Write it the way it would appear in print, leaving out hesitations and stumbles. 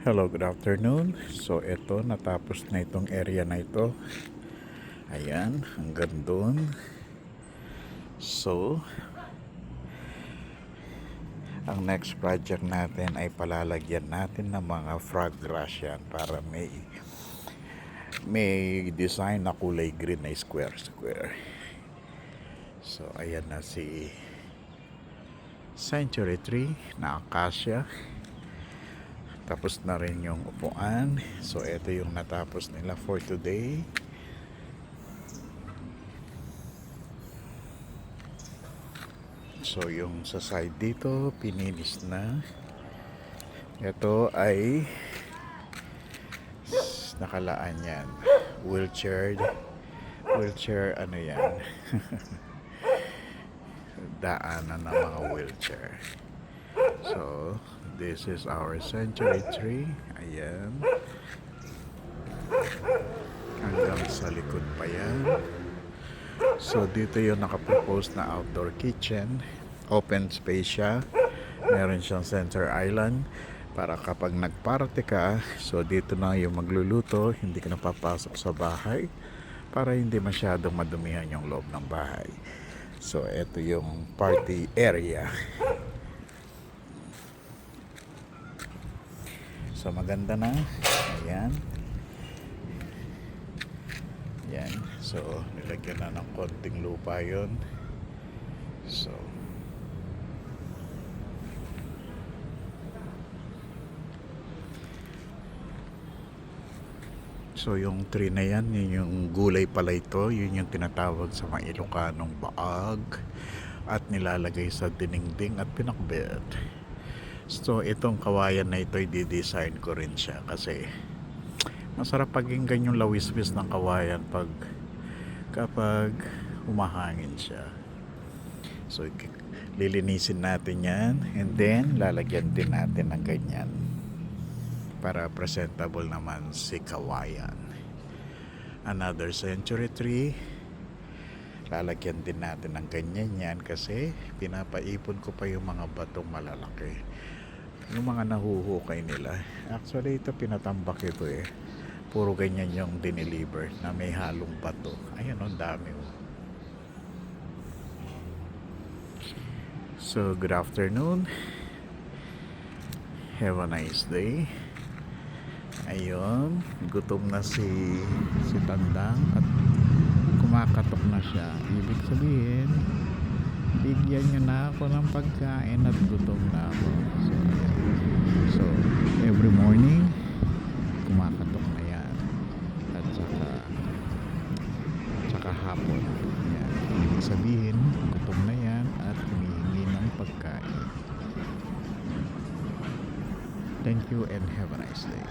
Hello, good afternoon. So, ito, natapos na itong area na ito. Ayan, hanggang doon. So, ang next project natin ay palalagyan natin ng mga frog grass yan para may design na kulay green na square. So, ayan na si century tree na acacia. Tapos na rin yung upuan. So, ito yung natapos nila for today. So, yung sa side dito, pininis na. Ito ay nakalaan yan. Wheelchair, ano yan? Daanan ng mga wheelchair. So, this is our century tree. Ayan. Hanggang sa likod pa yan. So, dito yung nakapropose na outdoor kitchen. Open space siya. Meron siyang center island. Para kapag nagparty ka, so dito na yung magluluto. Hindi ka napapasok sa bahay. Para hindi masyadong madumihan yung loob ng bahay. So, ito yung party area. So, maganda na. Ayan. Ayan. So, nilagyan na ng konting lupa yun. So, yung tree na yan, yun yung gulay pala ito. Yun yung tinatawag sa mga Ilocanong baag. At nilalagay sa dinding at pinakbet. So, itong kawayan na ito, i-design ko rin siya kasi masarap pakinggan yung lawis-wis ng kawayan kapag humahangin siya. So, lilinisin natin yan and then lalagyan din natin ng ganyan para presentable naman si kawayan. Another century tree, lalagyan din natin ng ganyan yan kasi pinapaipon ko pa yung mga batong malalaki, yung mga nahuhukay nila. Actually, ito pinatambak ito puro ganyan yung dineliver na may halong bato. Ayan, ang dami. So, good afternoon. Have a nice day. Ayun, gutom na si Tandang at kumakatok na siya. Ibig sabihin, bigyan niyo na ako ng pagkain at gutom na ako. So every morning, kumakatok na yan. At saka hapon. Yan. Ibig sabihin, gutom na yan at humihingi ng pagkain. Thank you and have a nice day.